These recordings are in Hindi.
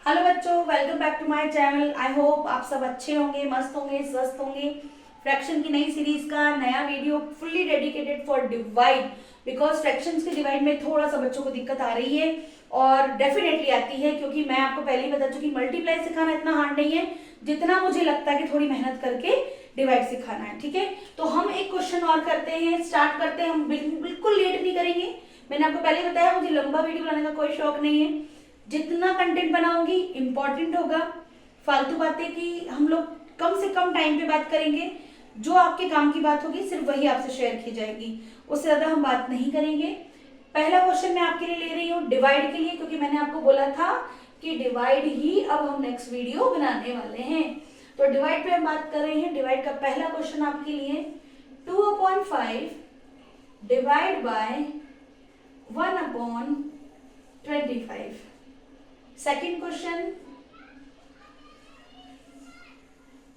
हेलो बच्चों, welcome back to my channel. I hope आप सब अच्छे होंगे, मस्त होंगे, स्वस्थ होंगे। फ्रैक्शन की नई सीरीज का नया video fully dedicated for divide, because fractions के डिवाइड में थोड़ा सा बच्चों को दिक्कत आ रही है और डेफिनेटली आती है, क्योंकि मैं आपको पहले ही बता चुकी मल्टीप्लाई सिखाना इतना हार्ड नहीं है जितना मुझे लगता है कि थोड़ी मेहनत करके डिवाइड सिखाना है। ठीक है, तो हम एक क्वेश्चन और करते हैं, स्टार्ट करते हैं। हम बिल्कुल लेट नहीं करेंगे। मैंने आपको पहले बताया मुझे लंबा वीडियो बनाने का कोई शौक नहीं है। जितना कंटेंट बनाऊंगी इंपॉर्टेंट होगा। फालतू बातें की हम लोग कम से कम टाइम पे बात करेंगे। जो आपके काम की बात होगी सिर्फ वही आपसे शेयर की जाएगी, उससे ज्यादा हम बात नहीं करेंगे। पहला क्वेश्चन मैं आपके लिए ले रही हूँ डिवाइड के लिए, क्योंकि मैंने आपको बोला था कि डिवाइड ही अब हम नेक्स्ट वीडियो बनाने वाले हैं। तो डिवाइड पे हम बात कर रहे हैं। डिवाइड का पहला क्वेश्चन आपके लिए 2/5 divide by 1/25। Second question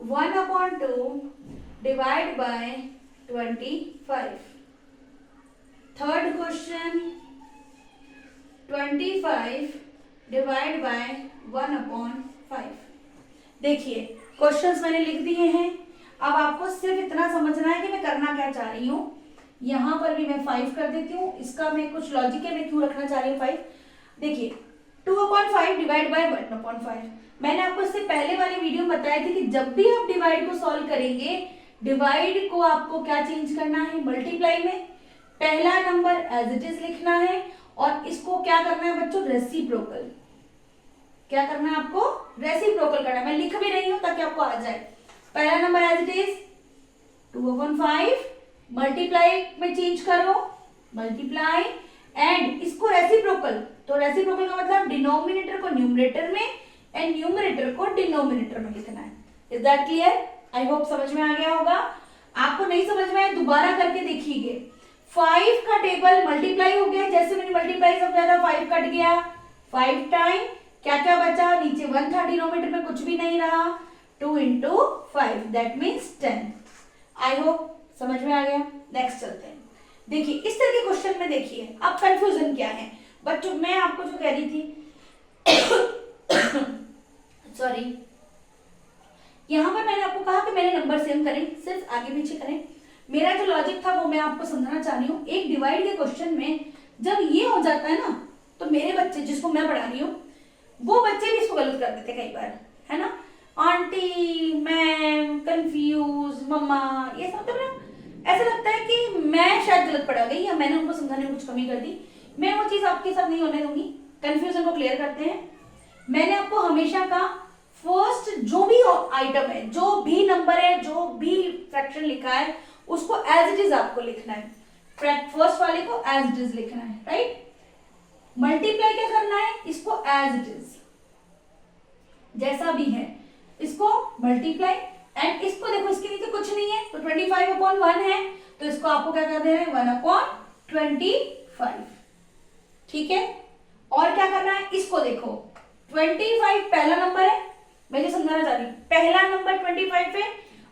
1/2 divide by 25। Third question 25 divide by 1/5। देखिए क्वेश्चंस मैंने लिख दिए हैं। अब आपको सिर्फ इतना समझना है कि मैं करना क्या चाह रही हूँ। यहां पर भी मैं 5 कर देती हूँ। इसका मैं कुछ लॉजिक है, मैं क्यों रखना चाह रही हूँ 5। देखिए 2/5 डिवाइड बाय 1/5। मैंने आपको इससे पहले वाली वीडियो में बताया थी कि जब भी आप डिवाइड को सॉल्व करेंगे, डिवाइड को आपको क्या चेंज करना है, मल्टीप्लाई में पहला नंबर एज इट इज लिखना है और इसको क्या करना है बच्चों, रेसिप्रोकल। क्या करना है आपको, रेसिप्रोकल करना है। मैं लिख भी रही हूं ताकि आपको आ जाए। पहला number as it is 2/5, multiply में चेंज करो, मल्टीप्लाई एंड इसको रेसिप्रोकल। तो रेसिप्रोकल का मतलब डिनोमिनेटर को न्यूमरेटर में एंड न्यूमरेटर को डिनोमिनेटर में लिखना है। Is that clear? I hope समझ में आ गया होगा। आपको नहीं समझ में आया दोबारा करके देखिए। 5 का टेबल मल्टीप्लाई हो गया, जैसे मैंने मल्टीप्लाई समझाया था 5 कट गया, 5 टाइम क्या क्या बचा, नीचे 1 था, डिनोमिनेटर में कुछ भी नहीं रहा। 2 into 5 that means 10। I hope समझ में आ गया। नेक्स्ट चलते हैं। देखिए इस तरह के क्वेश्चन में देखिए अब कंफ्यूजन क्या है बच्चों। मैं आपको जो कह रही थी सॉरी, यहां पर मैंने आपको कहा कि मैंने नंबर सेम करें, सिर्फ आगे पीछे करें। मेरा जो लॉजिक था वो मैं आपको समझाना चाह रही हूँ। एक डिवाइड के क्वेश्चन में जब ये हो जाता है ना, तो मेरे बच्चे जिसको मैं पढ़ा रही हूँ वो बच्चे भी इसको गलत कर देते कई बार, है ना। आंटी, मैम, कंफ्यूज, मम्मा, ये सब मतलब ना ऐसा लगता है कि मैं शायद गलत पढ़ा गई या मैंने उनको समझाने में कुछ कमी कर दी। मैं वो चीज आपके साथ नहीं होने दूंगी। कंफ्यूजन को क्लियर करते हैं। मैंने आपको हमेशा का फर्स्ट जो भी आइटम है, जो भी नंबर है, जो भी फ्रैक्शन लिखा है उसको एज इट इज आपको लिखना है। फर्स्ट वाले को एज इट इज लिखना है, राइट। मल्टीप्लाई क्या करना है, इसको एज इट इज जैसा भी है इसको मल्टीप्लाई एंड इसको देखो इसके नीचे कुछ नहीं है तो 25/1 है, तो इसको आपको क्या कर देना है 1/25। ठीक है। और क्या करना है, इसको देखो 25 पहला नंबर है, मैं जो समझाना चाह रही हूँ पहला नंबर 25 है,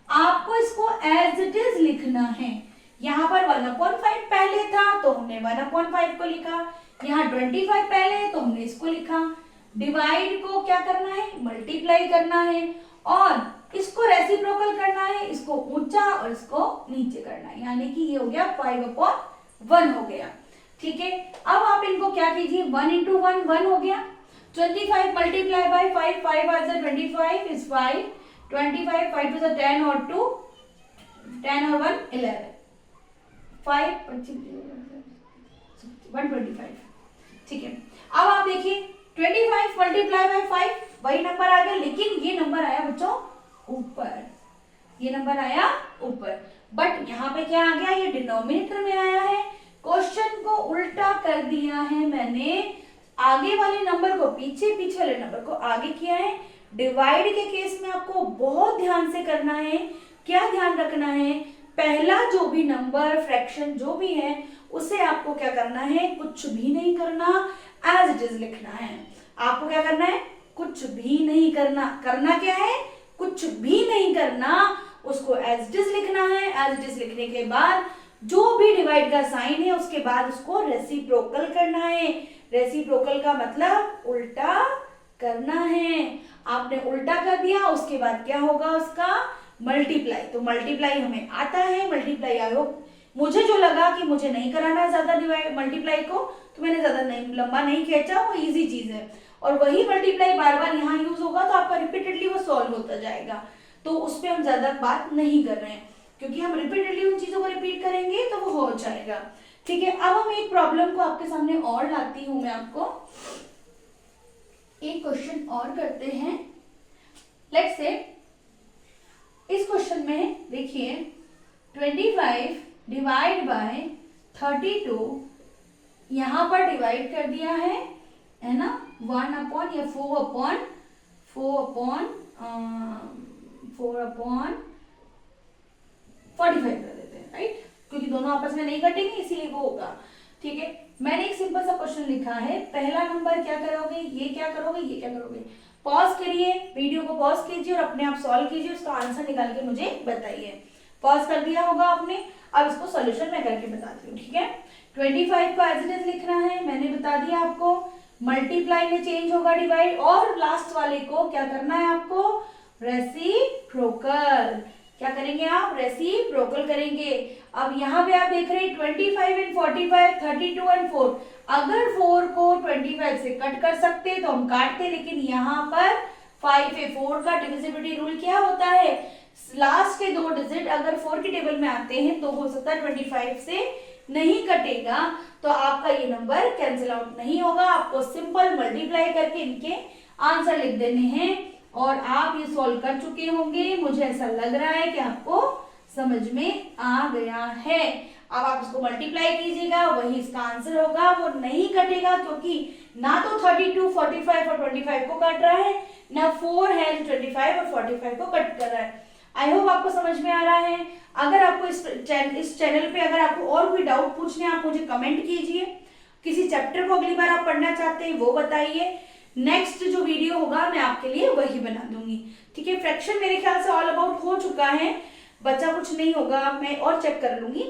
आपको इसको एज इट इज लिखना है। यहां पर 1/5 पहले था तो हमने 1/5 को लिखा, यहाँ 25 पहले है तो हमने इसको लिखा। डिवाइड को क्या करना है, मल्टीप्लाई करना है और इसको रेसिप्रोकल करना है, इसको ऊंचा और इसको नीचे करना है, यानी कि ये हो गया 5/1 हो गया। ठीक है। अब आप इनको क्या कीजिए, 1 into 1 1 हो गया, 25 multiply by 5, 5 as 25 is 5, 25, 5 to the 10 और 2, 10 और 1 11, 5 125। ठीक है। अब आप देखिए 25 मल्टीप्लाई बाय 5 वही नंबर आ गया, लेकिन ये नंबर आया बच्चों ऊपर, ये नंबर आया ऊपर। बट यहाँ पे क्या आ गया, ये डिनोमिनेटर में आया है। क्वेश्चन को उल्टा कर दिया है मैंने, आगे वाले नंबर को पीछे, पीछे वाले नंबर को आगे किया है। डिवाइड के केस में आपको बहुत ध्यान से करना है। क्या ध्यान रखना है, पहला जो भी नंबर फ्रैक्शन जो भी है उसे आपको क्या करना है, कुछ भी नहीं करना, एज इट इज लिखना है। आपको क्या करना है, कुछ भी नहीं करना। करना क्या है, कुछ भी नहीं करना, उसको एज इट इज लिखना है। एज इट इज लिखने के बाद जो भी डिवाइड का साइन है उसके बाद उसको रेसिप्रोकल करना है। रेसिप्रोकल का मतलब उल्टा करना है। आपने उल्टा कर दिया, उसके बाद क्या होगा उसका मल्टीप्लाई। तो मल्टीप्लाई हमें आता है, मल्टीप्लाई आयो मुझे जो लगा कि मुझे नहीं कराना है ज्यादा डिवाइड मल्टीप्लाई को, तो मैंने ज्यादा नहीं लंबा नहीं खींचा, वो इजी चीज है। और वही मल्टीप्लाई बार बार यहाँ यूज होगा तो आपका रिपीटेडली वो सॉल्व होता जाएगा, तो उस पर हम ज्यादा बात नहीं कर रहे हैं, क्योंकि हम रिपीटेडली उन चीजों को रिपीट करेंगे तो वो हो जाएगा। ठीक है, अब हम एक प्रॉब्लम को आपके सामने और लाती हूं, मैं आपको एक क्वेश्चन और करते हैं। लेट्स से इस क्वेश्चन में देखिए 25 डिवाइड बाय 32 यहां पर डिवाइड कर दिया है ना, 1 अपॉन या 4 अपॉन 45 कर देते हैं, राइट, क्योंकि दोनों आपस में नहीं कटेंगे इसीलिए वो होगा। ठीक है, मैंने एक सिंपल सा क्वेश्चन लिखा है, पहला नंबर क्या करोगे, ये क्या करोगे, ये क्या करोगे। पॉज करिए, वीडियो को पॉज कीजिए और अपने आप सॉल्व कीजिए, उसका आंसर निकाल के मुझे बताइए। पॉज कर दिया होगा आपने, अब इसको सोल्यूशन मैं करके बताती हूँ। ठीक है, 25 को एज इट इज लिखना है, मैंने बता दिया आपको, मल्टीप्लाई में चेंज होगा डिवाइड, और लास्ट वाले को क्या करना है आपको, रेसिप्रोकल। क्या करेंगे आप, रेसिप्रोकल करेंगे। अब यहाँ पे आप देख रहे हैं 25 एंड 45, 32 एंड 4, अगर 4 को 25 से कट कर सकते तो हम काटते, लेकिन यहाँ पर 5 है, 4 का डिविजिबिलिटी रूल क्या होता है, लास्ट के 2 डिजिट अगर 4 की टेबल में आते हैं तो हो सकता है 25 से नहीं कटेगा, तो आपका ये नंबर कैंसिल आउट नहीं होगा। आपको सिंपल मल्टीप्लाई करके इनके आंसर लिख देने हैं, और आप ये सॉल्व कर चुके होंगे, मुझे ऐसा लग रहा है कि आपको समझ में आ गया है। अब आप इसको मल्टीप्लाई कीजिएगा, वही इसका आंसर होगा, वो नहीं कटेगा, क्योंकि ना तो 32 45 और 25 को काट रहा है, ना 4 है 25 और 45 को कट कर रहा है। आई होप आपको समझ में आ रहा है। अगर आपको इस चैनल पे अगर आपको और कोई डाउट पूछने, आप मुझे कमेंट कीजिए। किसी चैप्टर को अगली बार आप पढ़ना चाहते हैं वो बताइए, नेक्स्ट जो वीडियो होगा मैं आपके लिए वही बना दूंगी। ठीक है, फ्रैक्शन मेरे ख्याल से ऑल अबाउट हो चुका है, बचा कुछ नहीं होगा, मैं और चेक कर लूंगी।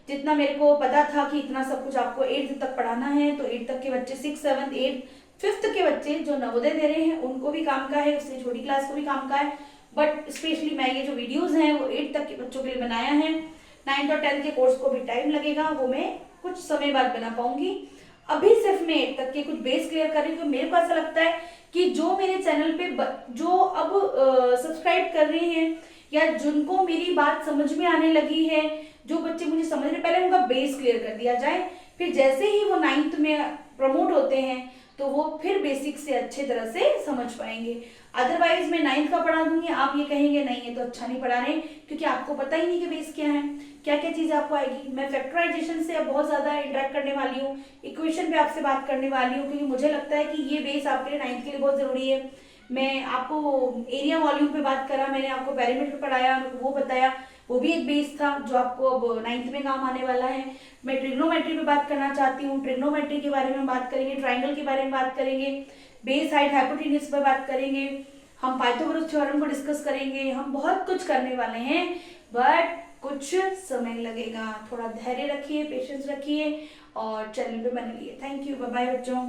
जितना मेरे को पता था कि इतना सब कुछ आपको 8th तक पढ़ाना है, तो 8th तक के बच्चे 6th 7th 8th 5th के बच्चे जो नवोदय दे रहे हैं उनको भी काम का है, उससे छोटी क्लास को भी काम का है, बट स्पेशली मैं ये जो वीडियोस हैं वो 8th तक के बच्चों के लिए बनाया है। 9th और 10th के कोर्स को भी टाइम लगेगा, वो मैं कुछ समय बाद बना पाऊंगी। अभी सिर्फ मैं 8th तक के कुछ बेस क्लियर कर रही हूँ। मेरे को ऐसा लगता है कि जो मेरे चैनल पे जो अब सब्सक्राइब कर रहे हैं या जिनको मेरी बात समझ में आने लगी है, जो बच्चे मुझे समझ रहे, पहले उनका बेस क्लियर कर दिया जाए, फिर जैसे ही वो 9th में प्रमोट होते हैं तो वो फिर बेसिक से अच्छे तरह से समझ पाएंगे। अदरवाइज मैं 9th का पढ़ा दूंगी, आप ये कहेंगे नहीं ये तो अच्छा नहीं पढ़ा रहे, क्योंकि आपको पता ही नहीं कि बेस क्या है, क्या क्या चीज आपको आएगी। मैं फैक्टराइजेशन से अब बहुत ज्यादा इंटरेक्ट करने वाली हूँ, इक्वेशन पे आपसे बात करने वाली हूँ, क्योंकि मुझे लगता है कि ये बेस आपके लिए 9th के लिए बहुत जरूरी है। मैं आपको एरिया वॉल्यूम पे बात करा, मैंने आपको पेरीमीटर पढ़ाया, वो बताया, वो भी एक बेस था जो आपको अब 9th में काम आने वाला है। मैं ट्रिग्नोमेट्री पे बात करना चाहती हूँ, ट्रिग्नोमेट्री के बारे में बात करेंगे, ट्राइंगल के बारे में बात करेंगे, बेस हाइट हाइपोटेन्यूज पर बात करेंगे, हम पाइथागोरस थ्योरम को डिस्कस करेंगे, हम बहुत कुछ करने वाले हैं, बट कुछ समय लगेगा। थोड़ा धैर्य रखिए, पेशेंस रखिए और चैनल पे बने रहिए। थैंक यू, बाय बाय बच्चों।